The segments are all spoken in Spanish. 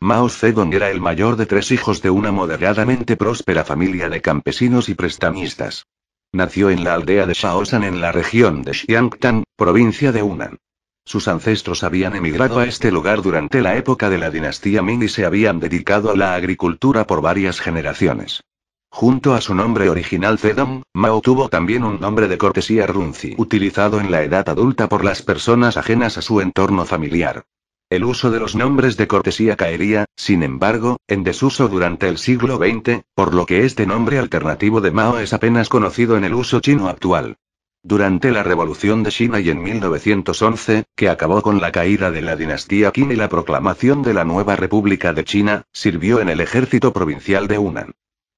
Mao Zedong era el mayor de 3 hijos de una moderadamente próspera familia de campesinos y prestamistas. Nació en la aldea de Shaosan en la región de Xiangtan, provincia de Hunan. Sus ancestros habían emigrado a este lugar durante la época de la dinastía Ming y se habían dedicado a la agricultura por varias generaciones. Junto a su nombre original Zedong, Mao tuvo también un nombre de cortesía Runzi, utilizado en la edad adulta por las personas ajenas a su entorno familiar. El uso de los nombres de cortesía caería, sin embargo, en desuso durante el siglo XX, por lo que este nombre alternativo de Mao es apenas conocido en el uso chino actual. Durante la Revolución de China y en 1911, que acabó con la caída de la dinastía Qin y la proclamación de la nueva República de China, sirvió en el ejército provincial de Hunan.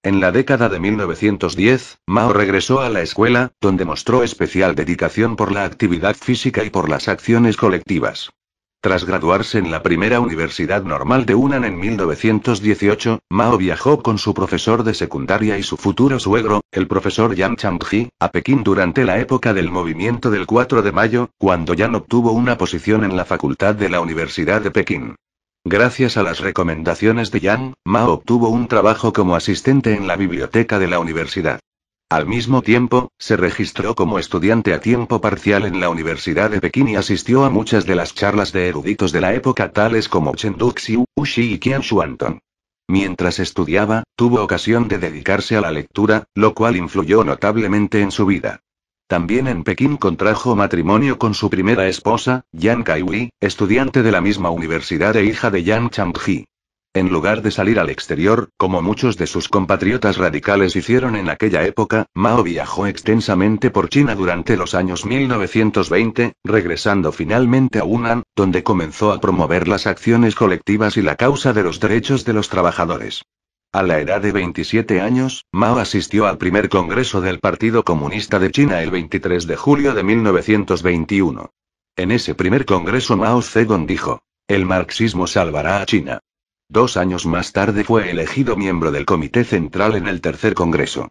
En la década de 1910, Mao regresó a la escuela, donde mostró especial dedicación por la actividad física y por las acciones colectivas. Tras graduarse en la primera Universidad Normal de Hunan en 1918, Mao viajó con su profesor de secundaria y su futuro suegro, el profesor Yang Changji, a Pekín durante la época del movimiento del 4 de mayo, cuando Yang obtuvo una posición en la facultad de la Universidad de Pekín. Gracias a las recomendaciones de Yang, Mao obtuvo un trabajo como asistente en la biblioteca de la universidad. Al mismo tiempo, se registró como estudiante a tiempo parcial en la Universidad de Pekín y asistió a muchas de las charlas de eruditos de la época tales como Chen Duxiu, Xi y Qian Xuantong. Mientras estudiaba, tuvo ocasión de dedicarse a la lectura, lo cual influyó notablemente en su vida. También en Pekín contrajo matrimonio con su primera esposa, Yang Kaihui, estudiante de la misma universidad e hija de Yang Changji. En lugar de salir al exterior, como muchos de sus compatriotas radicales hicieron en aquella época, Mao viajó extensamente por China durante los años 1920, regresando finalmente a Hunan, donde comenzó a promover las acciones colectivas y la causa de los derechos de los trabajadores. A la edad de 27 años, Mao asistió al primer Congreso del Partido Comunista de China el 23 de julio de 1921. En ese primer congreso Mao Zedong dijo: "El marxismo salvará a China". 2 años más tarde fue elegido miembro del Comité Central en el tercer Congreso.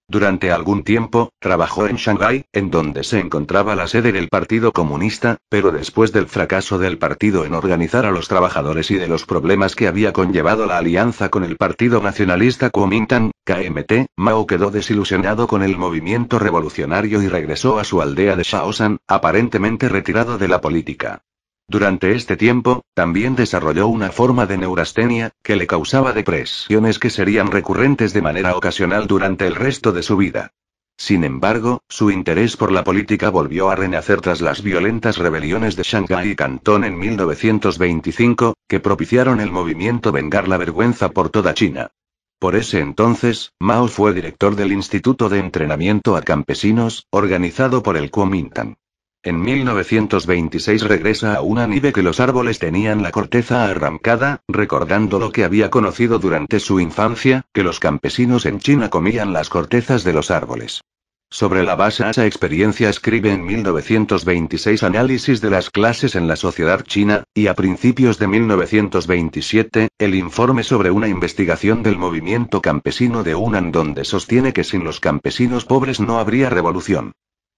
Durante algún tiempo, trabajó en Shanghái, en donde se encontraba la sede del Partido Comunista, pero después del fracaso del partido en organizar a los trabajadores y de los problemas que había conllevado la alianza con el Partido Nacionalista Kuomintang, KMT, Mao quedó desilusionado con el movimiento revolucionario y regresó a su aldea de Shaosan, aparentemente retirado de la política. Durante este tiempo, también desarrolló una forma de neurastenia, que le causaba depresiones que serían recurrentes de manera ocasional durante el resto de su vida. Sin embargo, su interés por la política volvió a renacer tras las violentas rebeliones de Shanghái y Cantón en 1925, que propiciaron el movimiento Vengar la Vergüenza por toda China. Por ese entonces, Mao fue director del Instituto de Entrenamiento a Campesinos, organizado por el Kuomintang. En 1926 regresa a Hunan y ve que los árboles tenían la corteza arrancada, recordando lo que había conocido durante su infancia, que los campesinos en China comían las cortezas de los árboles. Sobre la base de esa experiencia escribe en 1926 Análisis de las clases en la sociedad china, y a principios de 1927, el informe sobre una investigación del movimiento campesino de Hunan, donde sostiene que sin los campesinos pobres no habría revolución.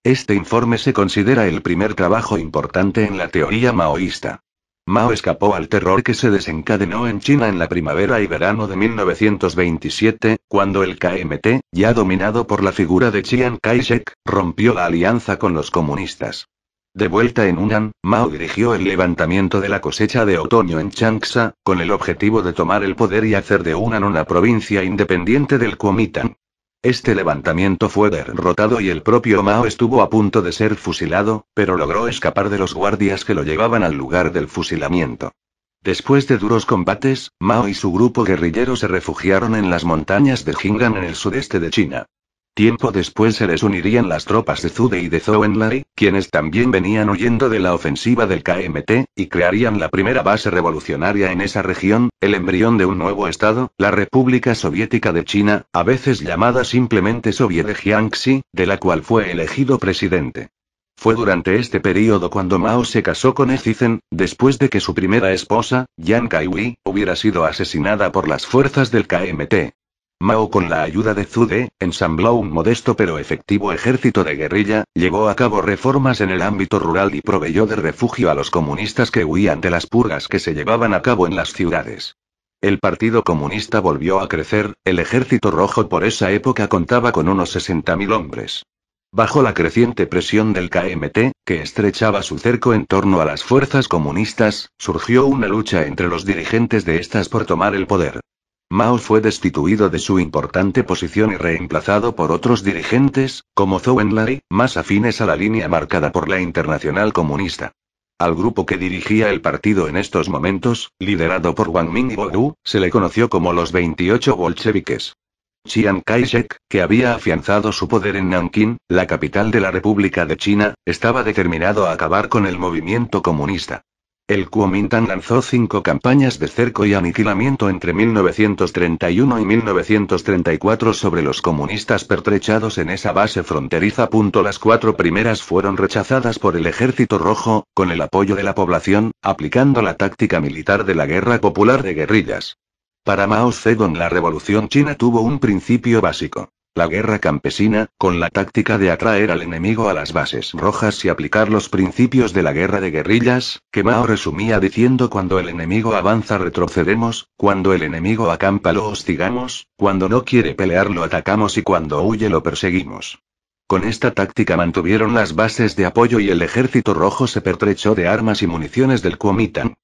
Este informe se considera el primer trabajo importante en la teoría maoísta. Mao escapó al terror que se desencadenó en China en la primavera y verano de 1927, cuando el KMT, ya dominado por la figura de Chiang Kai-shek, rompió la alianza con los comunistas. De vuelta en Hunan, Mao dirigió el levantamiento de la cosecha de otoño en Changsha, con el objetivo de tomar el poder y hacer de Hunan una provincia independiente del Kuomintang. Este levantamiento fue derrotado y el propio Mao estuvo a punto de ser fusilado, pero logró escapar de los guardias que lo llevaban al lugar del fusilamiento. Después de duros combates, Mao y su grupo guerrillero se refugiaron en las montañas de Jing'an en el sudeste de China. Tiempo después se les unirían las tropas de Zhu De y de Zhou Enlai, quienes también venían huyendo de la ofensiva del KMT, y crearían la primera base revolucionaria en esa región, el embrión de un nuevo estado, la República Soviética de China, a veces llamada simplemente Soviet de Jiangxi, de la cual fue elegido presidente. Fue durante este período cuando Mao se casó con Ezizen, después de que su primera esposa, Yang Kaihui, hubiera sido asesinada por las fuerzas del KMT. Mao, con la ayuda de Zhu De, ensambló un modesto pero efectivo ejército de guerrilla, llevó a cabo reformas en el ámbito rural y proveyó de refugio a los comunistas que huían de las purgas que se llevaban a cabo en las ciudades. El Partido Comunista volvió a crecer, el Ejército Rojo por esa época contaba con unos 60.000 hombres. Bajo la creciente presión del KMT, que estrechaba su cerco en torno a las fuerzas comunistas, surgió una lucha entre los dirigentes de estas por tomar el poder. Mao fue destituido de su importante posición y reemplazado por otros dirigentes, como Zhou Enlai, más afines a la línea marcada por la Internacional Comunista. Al grupo que dirigía el partido en estos momentos, liderado por Wang Ming y Bo Du, se le conoció como los 28 bolcheviques. Chiang Kai-shek, que había afianzado su poder en Nankín, la capital de la República de China, estaba determinado a acabar con el movimiento comunista. El Kuomintang lanzó 5 campañas de cerco y aniquilamiento entre 1931 y 1934 sobre los comunistas pertrechados en esa base fronteriza. Las 4 primeras fueron rechazadas por el Ejército Rojo, con el apoyo de la población, aplicando la táctica militar de la Guerra Popular de Guerrillas. Para Mao Zedong la revolución china tuvo un principio básico. La guerra campesina, con la táctica de atraer al enemigo a las bases rojas y aplicar los principios de la guerra de guerrillas, que Mao resumía diciendo: cuando el enemigo avanza retrocedemos, cuando el enemigo acampa lo hostigamos, cuando no quiere pelear lo atacamos y cuando huye lo perseguimos. Con esta táctica mantuvieron las bases de apoyo y el Ejército Rojo se pertrechó de armas y municiones del Kuomintang.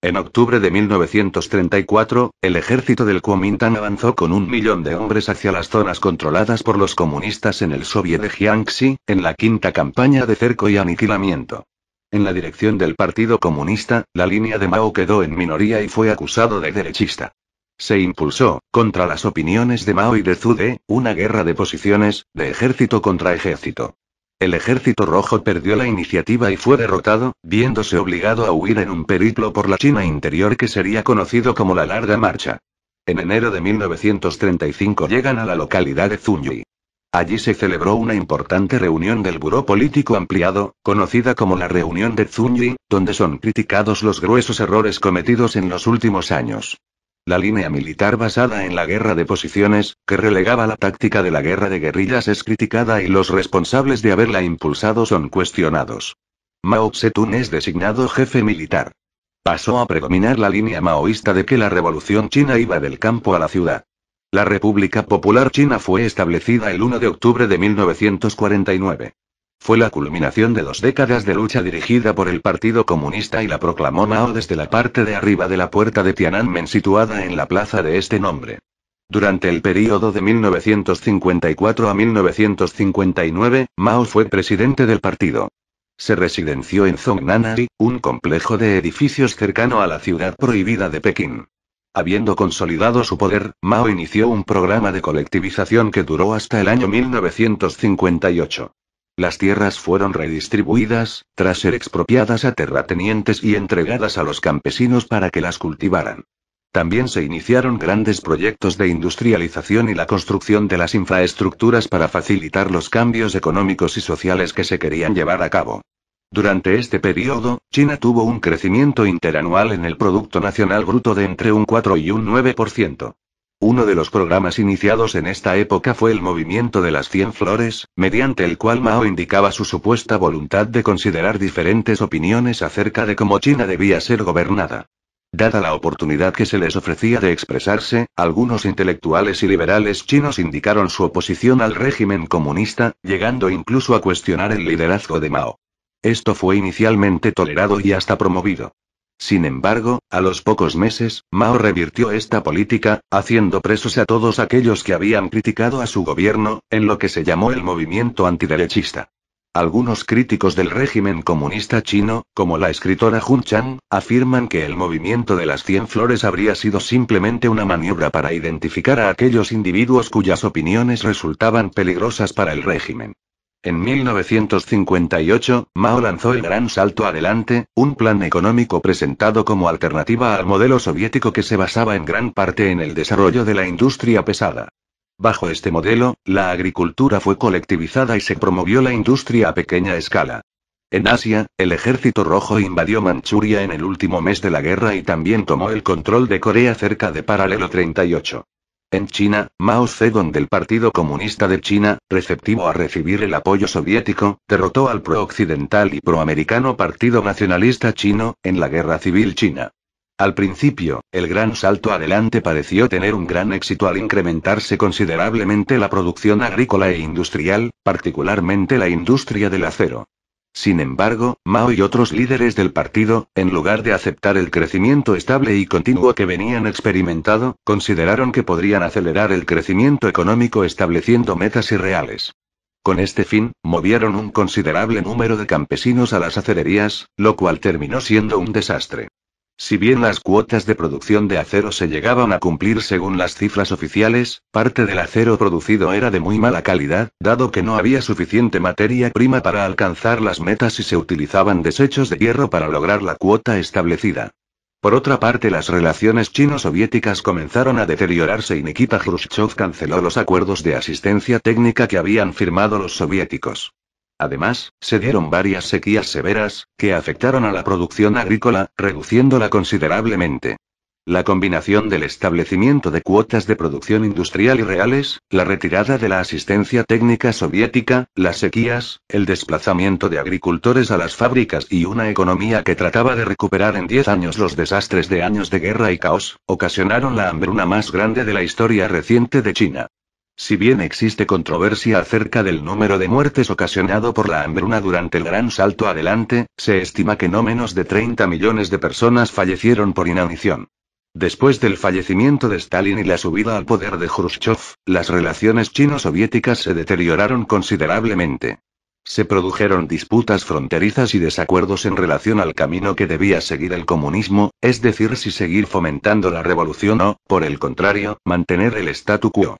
En octubre de 1934, el ejército del Kuomintang avanzó con 1 millón de hombres hacia las zonas controladas por los comunistas en el Soviet de Jiangxi, en la quinta campaña de cerco y aniquilamiento. En la dirección del Partido Comunista, la línea de Mao quedó en minoría y fue acusado de derechista. Se impulsó, contra las opiniones de Mao y de Zhu De, una guerra de posiciones, de ejército contra ejército. El Ejército Rojo perdió la iniciativa y fue derrotado, viéndose obligado a huir en un periplo por la China interior que sería conocido como la Larga Marcha. En enero de 1935 llegan a la localidad de Zunyi. Allí se celebró una importante reunión del Buró Político Ampliado, conocida como la Reunión de Zunyi, donde son criticados los gruesos errores cometidos en los últimos años. La línea militar basada en la guerra de posiciones, que relegaba la táctica de la guerra de guerrillas, es criticada y los responsables de haberla impulsado son cuestionados. Mao Zedong es designado jefe militar. Pasó a predominar la línea maoísta de que la revolución china iba del campo a la ciudad. La República Popular China fue establecida el 1 de octubre de 1949. Fue la culminación de 2 décadas de lucha dirigida por el Partido Comunista y la proclamó Mao desde la parte de arriba de la puerta de Tiananmen situada en la plaza de este nombre. Durante el período de 1954 a 1959, Mao fue presidente del partido. Se residenció en Zongnanhai, un complejo de edificios cercano a la ciudad prohibida de Pekín. Habiendo consolidado su poder, Mao inició un programa de colectivización que duró hasta el año 1958. Las tierras fueron redistribuidas, tras ser expropiadas a terratenientes y entregadas a los campesinos para que las cultivaran. También se iniciaron grandes proyectos de industrialización y la construcción de las infraestructuras para facilitar los cambios económicos y sociales que se querían llevar a cabo. Durante este periodo, China tuvo un crecimiento interanual en el Producto Nacional Bruto de entre un 4 y un 9%. Uno de los programas iniciados en esta época fue el movimiento de las 100 flores, mediante el cual Mao indicaba su supuesta voluntad de considerar diferentes opiniones acerca de cómo China debía ser gobernada. Dada la oportunidad que se les ofrecía de expresarse, algunos intelectuales y liberales chinos indicaron su oposición al régimen comunista, llegando incluso a cuestionar el liderazgo de Mao. Esto fue inicialmente tolerado y hasta promovido. Sin embargo, a los pocos meses, Mao revirtió esta política, haciendo presos a todos aquellos que habían criticado a su gobierno, en lo que se llamó el movimiento antiderechista. Algunos críticos del régimen comunista chino, como la escritora Hun Chang, afirman que el movimiento de las 100 flores habría sido simplemente una maniobra para identificar a aquellos individuos cuyas opiniones resultaban peligrosas para el régimen. En 1958, Mao lanzó el Gran Salto Adelante, un plan económico presentado como alternativa al modelo soviético que se basaba en gran parte en el desarrollo de la industria pesada. Bajo este modelo, la agricultura fue colectivizada y se promovió la industria a pequeña escala. En Asia, el Ejército Rojo invadió Manchuria en el último mes de la guerra y también tomó el control de Corea cerca de Paralelo 38. En China, Mao Zedong del Partido Comunista de China, receptivo a recibir el apoyo soviético, derrotó al pro-occidental y pro-americano Partido Nacionalista Chino, en la Guerra Civil China. Al principio, el gran salto adelante pareció tener un gran éxito al incrementarse considerablemente la producción agrícola e industrial, particularmente la industria del acero. Sin embargo, Mao y otros líderes del partido, en lugar de aceptar el crecimiento estable y continuo que venían experimentando, consideraron que podrían acelerar el crecimiento económico estableciendo metas irreales. Con este fin, movieron un considerable número de campesinos a las acererías, lo cual terminó siendo un desastre. Si bien las cuotas de producción de acero se llegaban a cumplir según las cifras oficiales, parte del acero producido era de muy mala calidad, dado que no había suficiente materia prima para alcanzar las metas y se utilizaban desechos de hierro para lograr la cuota establecida. Por otra parte, las relaciones chino-soviéticas comenzaron a deteriorarse y Nikita Khrushchev canceló los acuerdos de asistencia técnica que habían firmado los soviéticos. Además, se dieron varias sequías severas, que afectaron a la producción agrícola, reduciéndola considerablemente. La combinación del establecimiento de cuotas de producción industrial irreales, la retirada de la asistencia técnica soviética, las sequías, el desplazamiento de agricultores a las fábricas y una economía que trataba de recuperar en 10 años los desastres de años de guerra y caos, ocasionaron la hambruna más grande de la historia reciente de China. Si bien existe controversia acerca del número de muertes ocasionado por la hambruna durante el gran salto adelante, se estima que no menos de 30 millones de personas fallecieron por inanición. Después del fallecimiento de Stalin y la subida al poder de Khrushchev, las relaciones chino-soviéticas se deterioraron considerablemente. Se produjeron disputas fronterizas y desacuerdos en relación al camino que debía seguir el comunismo, es decir, si seguir fomentando la revolución o, por el contrario, mantener el statu quo.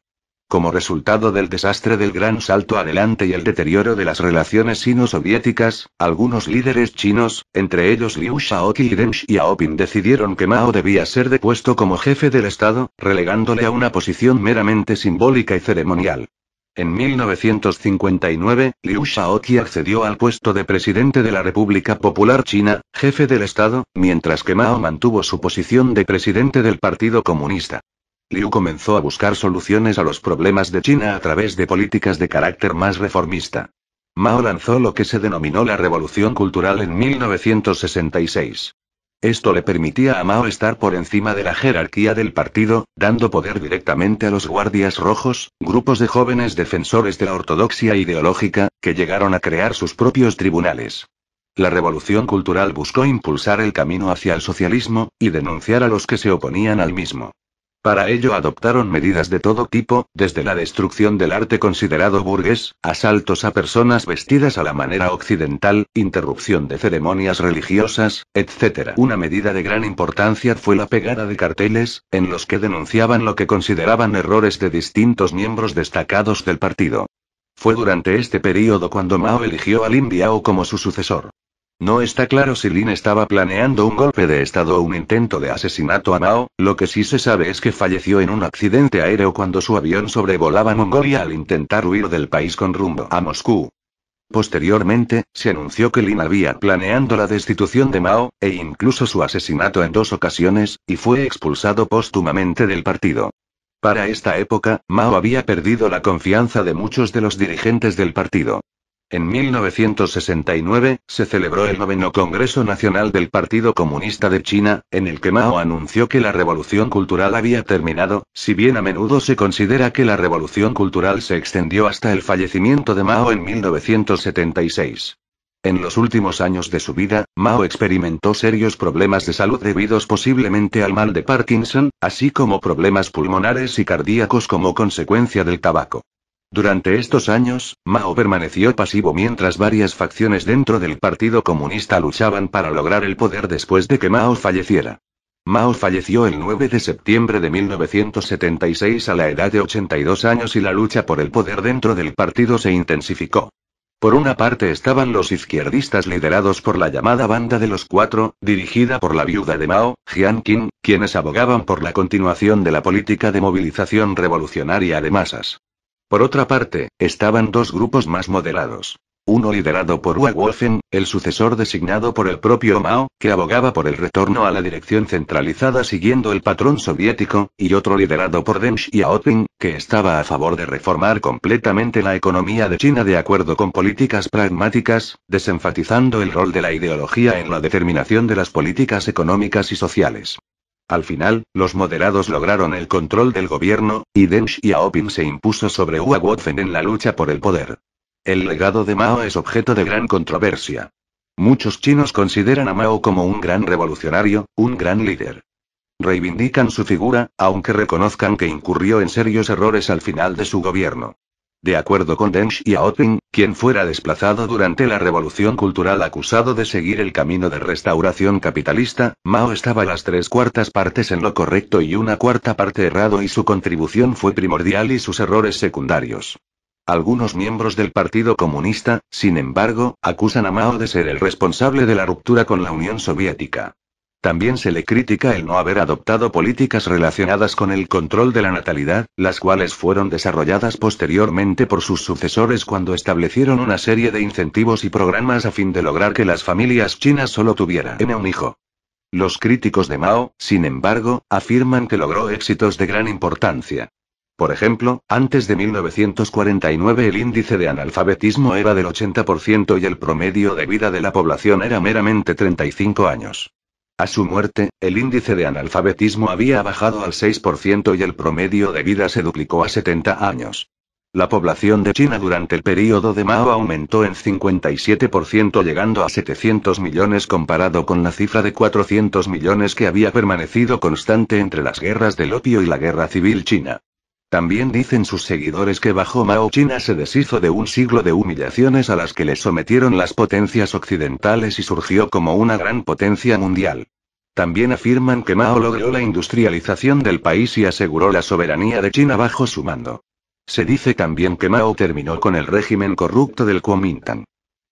Como resultado del desastre del gran salto adelante y el deterioro de las relaciones sino-soviéticas, algunos líderes chinos, entre ellos Liu Shaoqi y Deng Xiaoping, decidieron que Mao debía ser depuesto como jefe del Estado, relegándole a una posición meramente simbólica y ceremonial. En 1959, Liu Shaoqi accedió al puesto de presidente de la República Popular China, jefe del Estado, mientras que Mao mantuvo su posición de presidente del Partido Comunista. Liu comenzó a buscar soluciones a los problemas de China a través de políticas de carácter más reformista. Mao lanzó lo que se denominó la Revolución Cultural en 1966. Esto le permitía a Mao estar por encima de la jerarquía del partido, dando poder directamente a los guardias rojos, grupos de jóvenes defensores de la ortodoxia ideológica, que llegaron a crear sus propios tribunales. La Revolución Cultural buscó impulsar el camino hacia el socialismo, y denunciar a los que se oponían al mismo. Para ello adoptaron medidas de todo tipo, desde la destrucción del arte considerado burgués, asaltos a personas vestidas a la manera occidental, interrupción de ceremonias religiosas, etc. Una medida de gran importancia fue la pegada de carteles, en los que denunciaban lo que consideraban errores de distintos miembros destacados del partido. Fue durante este período cuando Mao eligió a Lin Biao como su sucesor. No está claro si Lin estaba planeando un golpe de estado o un intento de asesinato a Mao, lo que sí se sabe es que falleció en un accidente aéreo cuando su avión sobrevolaba Mongolia al intentar huir del país con rumbo a Moscú. Posteriormente, se anunció que Lin había planeado la destitución de Mao, e incluso su asesinato en 2 ocasiones, y fue expulsado póstumamente del partido. Para esta época, Mao había perdido la confianza de muchos de los dirigentes del partido. En 1969, se celebró el 9º Congreso Nacional del Partido Comunista de China, en el que Mao anunció que la Revolución Cultural había terminado, si bien a menudo se considera que la Revolución Cultural se extendió hasta el fallecimiento de Mao en 1976. En los últimos años de su vida, Mao experimentó serios problemas de salud debidos posiblemente al mal de Parkinson, así como problemas pulmonares y cardíacos como consecuencia del tabaco. Durante estos años, Mao permaneció pasivo mientras varias facciones dentro del Partido Comunista luchaban para lograr el poder después de que Mao falleciera. Mao falleció el 9 de septiembre de 1976 a la edad de 82 años y la lucha por el poder dentro del partido se intensificó. Por una parte estaban los izquierdistas liderados por la llamada Banda de los Cuatro, dirigida por la viuda de Mao, Jiang Qin, quienes abogaban por la continuación de la política de movilización revolucionaria de masas. Por otra parte, estaban 2 grupos más moderados. Uno liderado por Hua Guofen, el sucesor designado por el propio Mao, que abogaba por el retorno a la dirección centralizada siguiendo el patrón soviético, y otro liderado por Deng Xiaoping, que estaba a favor de reformar completamente la economía de China de acuerdo con políticas pragmáticas, desenfatizando el rol de la ideología en la determinación de las políticas económicas y sociales. Al final, los moderados lograron el control del gobierno, y Deng Xiaoping se impuso sobre Hua Guozhen en la lucha por el poder. El legado de Mao es objeto de gran controversia. Muchos chinos consideran a Mao como un gran revolucionario, un gran líder. Reivindican su figura, aunque reconozcan que incurrió en serios errores al final de su gobierno. De acuerdo con Deng Xiaoping, quien fuera desplazado durante la Revolución Cultural acusado de seguir el camino de restauración capitalista, Mao estaba a las 3/4 partes en lo correcto y 1/4 parte errado y su contribución fue primordial y sus errores secundarios. Algunos miembros del Partido Comunista, sin embargo, acusan a Mao de ser el responsable de la ruptura con la Unión Soviética. También se le critica el no haber adoptado políticas relacionadas con el control de la natalidad, las cuales fueron desarrolladas posteriormente por sus sucesores cuando establecieron una serie de incentivos y programas a fin de lograr que las familias chinas solo tuvieran un hijo. Los críticos de Mao, sin embargo, afirman que logró éxitos de gran importancia. Por ejemplo, antes de 1949 el índice de analfabetismo era del 80% y el promedio de vida de la población era meramente 35 años. A su muerte, el índice de analfabetismo había bajado al 6% y el promedio de vida se duplicó a 70 años. La población de China durante el período de Mao aumentó en 57% llegando a 700 millones comparado con la cifra de 400 millones que había permanecido constante entre las guerras del opio y la guerra civil china. También dicen sus seguidores que bajo Mao China se deshizo de un siglo de humillaciones a las que le sometieron las potencias occidentales y surgió como una gran potencia mundial. También afirman que Mao logró la industrialización del país y aseguró la soberanía de China bajo su mando. Se dice también que Mao terminó con el régimen corrupto del Kuomintang.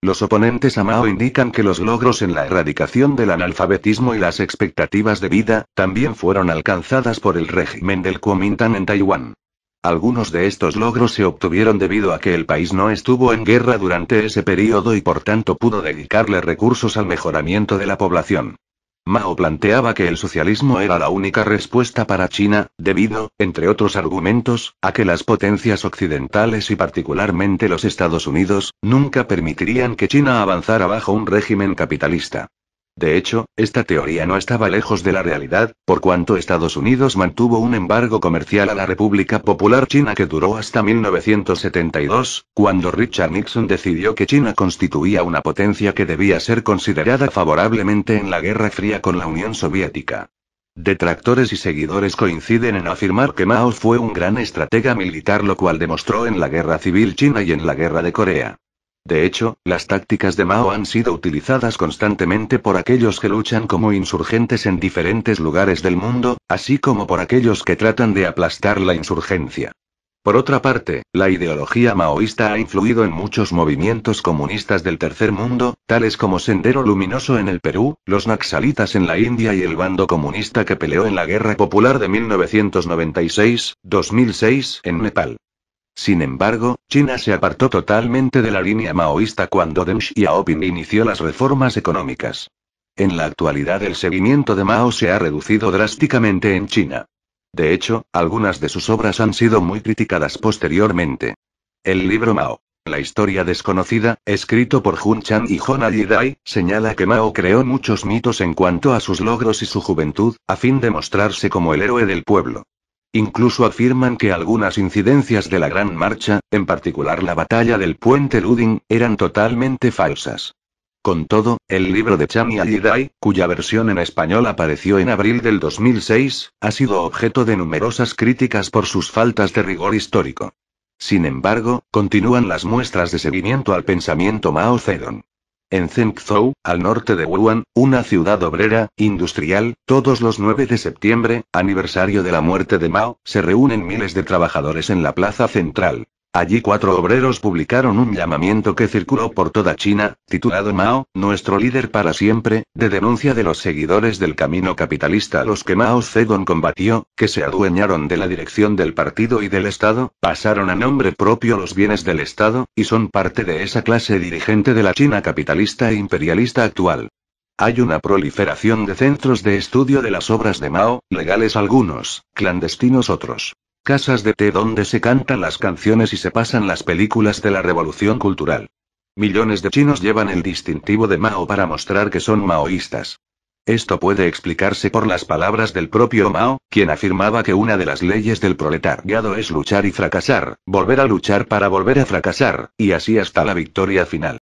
Los oponentes a Mao indican que los logros en la erradicación del analfabetismo y las expectativas de vida, también fueron alcanzadas por el régimen del Kuomintang en Taiwán. Algunos de estos logros se obtuvieron debido a que el país no estuvo en guerra durante ese periodo y por tanto pudo dedicarle recursos al mejoramiento de la población. Mao planteaba que el socialismo era la única respuesta para China, debido, entre otros argumentos, a que las potencias occidentales y particularmente los Estados Unidos, nunca permitirían que China avanzara bajo un régimen capitalista. De hecho, esta teoría no estaba lejos de la realidad, por cuanto Estados Unidos mantuvo un embargo comercial a la República Popular China que duró hasta 1972, cuando Richard Nixon decidió que China constituía una potencia que debía ser considerada favorablemente en la Guerra Fría con la Unión Soviética. Detractores y seguidores coinciden en afirmar que Mao fue un gran estratega militar, lo cual demostró en la Guerra Civil China y en la Guerra de Corea. De hecho, las tácticas de Mao han sido utilizadas constantemente por aquellos que luchan como insurgentes en diferentes lugares del mundo, así como por aquellos que tratan de aplastar la insurgencia. Por otra parte, la ideología maoísta ha influido en muchos movimientos comunistas del tercer mundo, tales como Sendero Luminoso en el Perú, los naxalitas en la India y el bando comunista que peleó en la Guerra Popular de 1996-2006 en Nepal. Sin embargo, China se apartó totalmente de la línea maoísta cuando Deng Xiaoping inició las reformas económicas. En la actualidad el seguimiento de Mao se ha reducido drásticamente en China. De hecho, algunas de sus obras han sido muy criticadas posteriormente. El libro Mao, la historia desconocida, escrito por Jun Chan y Hona Yidai, señala que Mao creó muchos mitos en cuanto a sus logros y su juventud, a fin de mostrarse como el héroe del pueblo. Incluso afirman que algunas incidencias de la Gran Marcha, en particular la batalla del puente Luding, eran totalmente falsas. Con todo, el libro de Chan y Yidai, cuya versión en español apareció en abril del 2006, ha sido objeto de numerosas críticas por sus faltas de rigor histórico. Sin embargo, continúan las muestras de seguimiento al pensamiento Mao Zedong. En Zhengzhou, al norte de Wuhan, una ciudad obrera, industrial, todos los 9 de septiembre, aniversario de la muerte de Mao, se reúnen miles de trabajadores en la plaza central. Allí 4 obreros publicaron un llamamiento que circuló por toda China, titulado Mao, nuestro líder para siempre, de denuncia de los seguidores del camino capitalista a los que Mao Zedong combatió, que se adueñaron de la dirección del partido y del Estado, pasaron a nombre propio los bienes del Estado, y son parte de esa clase dirigente de la China capitalista e imperialista actual. Hay una proliferación de centros de estudio de las obras de Mao, legales algunos, clandestinos otros. Casas de té donde se cantan las canciones y se pasan las películas de la revolución cultural. Millones de chinos llevan el distintivo de Mao para mostrar que son maoístas. Esto puede explicarse por las palabras del propio Mao, quien afirmaba que una de las leyes del proletariado es luchar y fracasar, volver a luchar para volver a fracasar, y así hasta la victoria final.